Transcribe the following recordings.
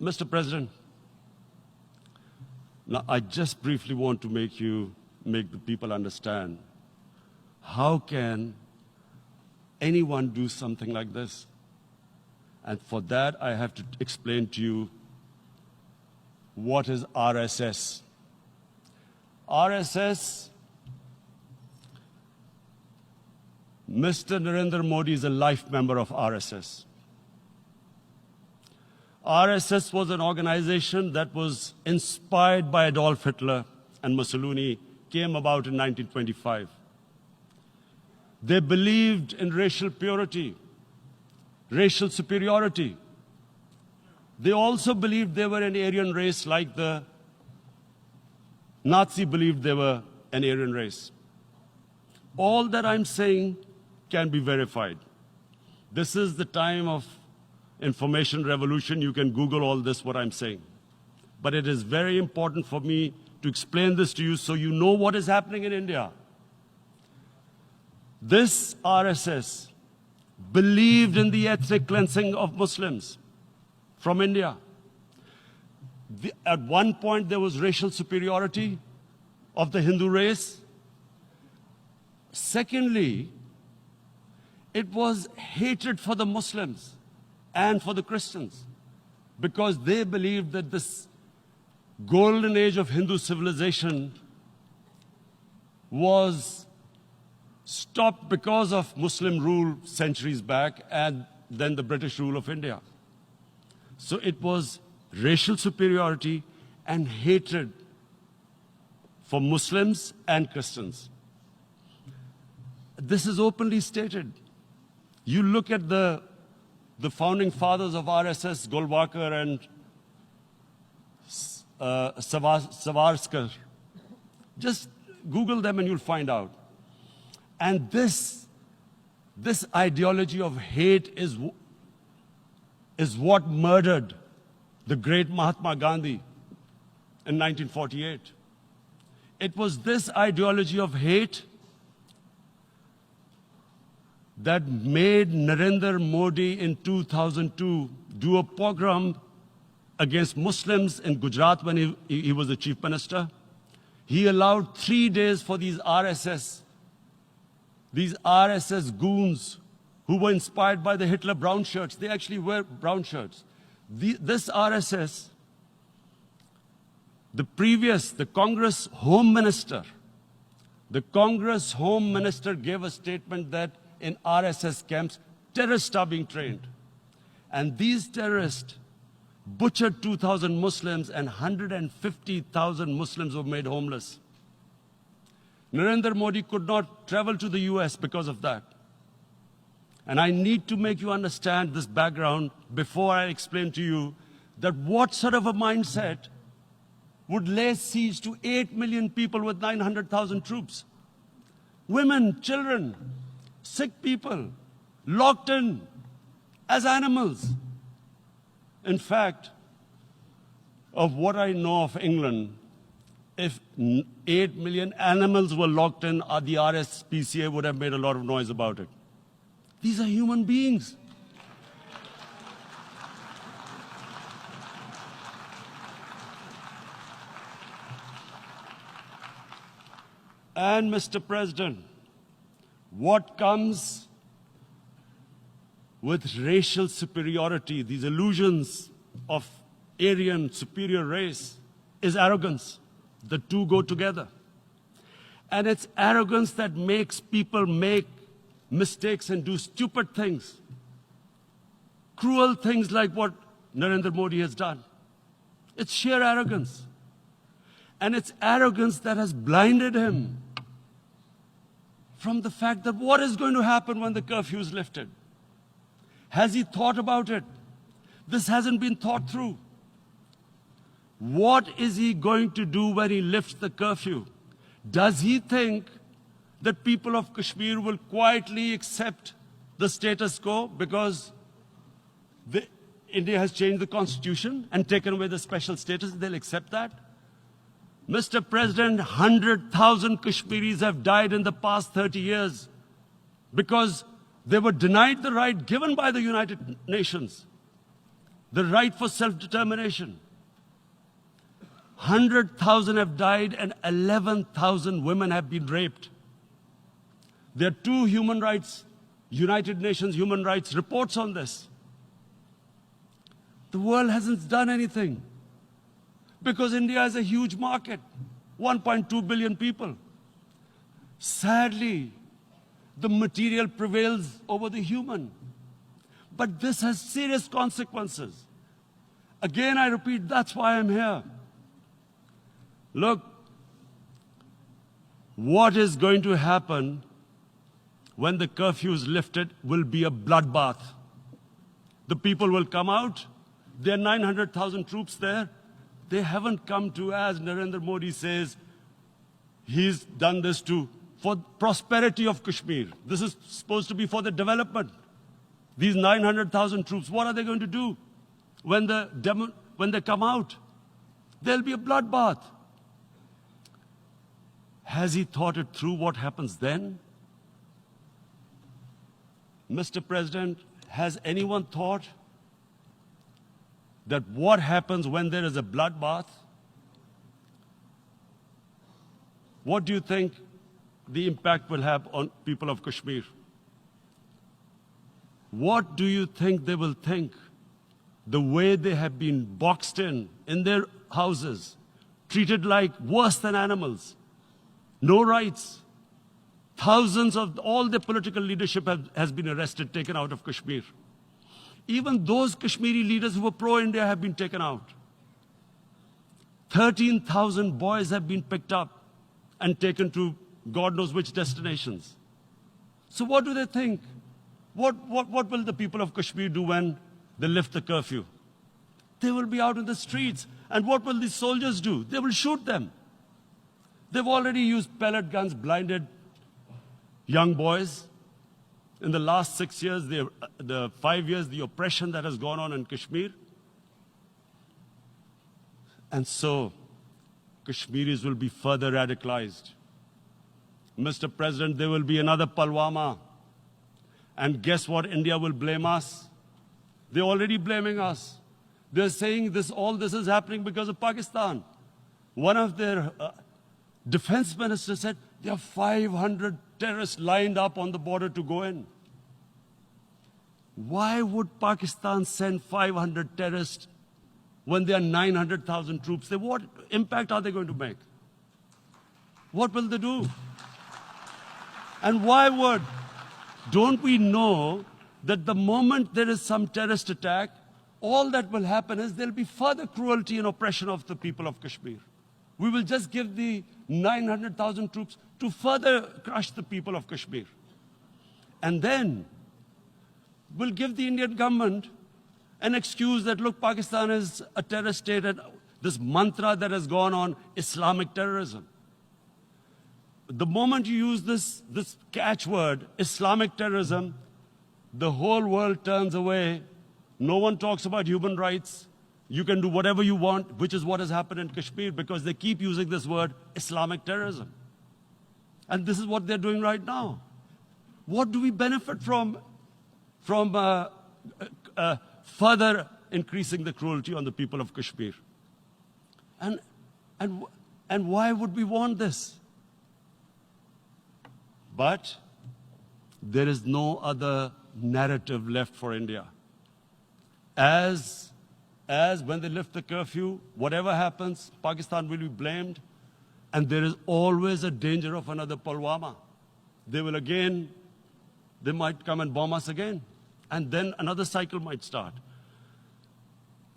Mr. President, now I just briefly want to make the people understand how can anyone do something like this? And for that, I have to explain to you what is RSS. RSS, Mr.Norendro Modi is a life member of RSS. RSS was an organization that was inspired by Adolf Hitler and Mussolini, came about in 1925. They believed in racial purity, racial superiority. They also believed they were an Aryan race like the Nazi believed they were an Aryan race. All that I'm saying can be verified. This is the time of information revolution. You can Google all this, what I'm saying. But it is very important for me to explain this to you so you know what is happening in India. This RSS believed in the ethnic cleansing of Muslims from India. At one point, there was racial superiority of the Hindu race. Secondly, it was hatred for the Muslims and for the Christians, because they believed that this golden age of Hindu civilization was stopped because of Muslim rule centuries back and then the British rule of India. So it was racial superiority and hatred for Muslims and Christians. This is openly stated. You look at the founding fathers of RSS, Golwalkar and Savarkar. Just Google them and you'll find out. And this ideology of hate is what murdered the great Mahatma Gandhi in 1948. It was this ideology of hate that made Narendra Modi in 2002 do a pogrom against Muslims in Gujarat when he was the chief minister. He allowed 3 days for these RSS goons who were inspired by the Hitler brown shirts. They actually wear brown shirts. This RSS, the Congress Home Minister gave a statement that in RSS camps, terrorists are being trained. And these terrorists butchered 2,000 Muslims and 150,000 Muslims were made homeless. Narendra Modi could not travel to the US because of that. And I need to make you understand this background before I explain to you that what sort of a mindset would lay siege to 8 million people with 900,000 troops. Women, children, sick people, locked in as animals. In fact, of what I know of England, if 8 million animals were locked in, the RSPCA would have made a lot of noise about it. These are human beings. And Mr. President, what comes with racial superiority, these illusions of Aryan superior race, is arrogance. The two go together. And it's arrogance that makes people make mistakes and do stupid things. Cruel things like what Narendra Modi has done. It's sheer arrogance. And it's arrogance that has blinded him from the fact that what is going to happen when the curfew is lifted? Has he thought about it? This hasn't been thought through. What is he going to do when he lifts the curfew? Does he think that people of Kashmir will quietly accept the status quo because India has changed the constitution and taken away the special status? They'll accept that? Mr. President, 100,000 Kashmiris have died in the past 30 years because they were denied the right given by the United Nations. the right for self-determination. 100,000 have died and 11,000 women have been raped. There are two human rights, United Nations human rights reports on this. The world hasn't done anything because India is a huge market, 1.2 billion people. Sadly, the material prevails over the human. But this has serious consequences. Again, I repeat, that's why I'm here. Look, what is going to happen when the curfew is lifted will be a bloodbath. The people will come out. There are 900,000 troops there. They haven't come to, as Narendra Modi says, he's done this for prosperity of Kashmir. This is supposed to be for the development. These 900,000 troops, what are they going to do when they come out? There'll be a bloodbath. Has he thought it through what happens then? Mr. President, has anyone thought that what happens when there is a bloodbath? What do you think the impact will have on people of Kashmir? What do you think they will think? The way they have been boxed in their houses, treated like worse than animals, no rights. Thousands of all the political leadership has been arrested, taken out of Kashmir. Even those Kashmiri leaders who were pro-India have been taken out. 13,000 boys have been picked up and taken to God knows which destinations. So what do they think? What will the people of Kashmir do when they lift the curfew? They will be out in the streets. And what will these soldiers do? They will shoot them. They've already used pellet guns, blinded young boys. In the last 6 years, the 5 years, the oppression that has gone on in Kashmir. And so, Kashmiris will be further radicalized. Mr. President, there will be another Pulwama. And guess what? India will blame us. They're already blaming us. They're saying all this is happening because of Pakistan. One of their defense ministers said, there are 500 terrorists lined up on the border to go in. Why would Pakistan send 500 terrorists when there are 900,000 troops? What impact are they going to make? What will they do? And why would? Don't we know that the moment there is some terrorist attack, all that will happen is there'll be further cruelty and oppression of the people of Kashmir. We will just give the 900,000 troops to further crush the people of Kashmir. And then we'll give the Indian government an excuse that, look, Pakistan is a terrorist state, and this mantra that has gone on, Islamic terrorism. The moment you use this catchword, Islamic terrorism, the whole world turns away. No one talks about human rights. You can do whatever you want, which is what has happened in Kashmir, because they keep using this word, Islamic terrorism. And this is what they're doing right now. What do we benefit from further increasing the cruelty on the people of Kashmir? And why would we want this? But there is no other narrative left for India. As when they lift the curfew, whatever happens, Pakistan will be blamed, and there is always a danger of another Pulwama. They might come and bomb us again, and then another cycle might start.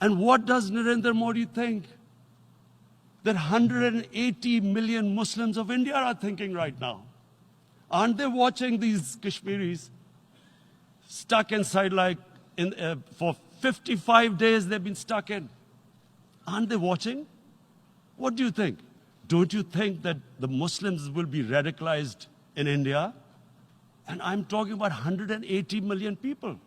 And what does Narendra Modi think? That 180 million Muslims of India are thinking right now. Aren't they watching these Kashmiris stuck inside for 55 days they've been stuck in? Aren't they watching? What do you think? Don't you think that the Muslims will be radicalized in India? And I'm talking about 180 million people.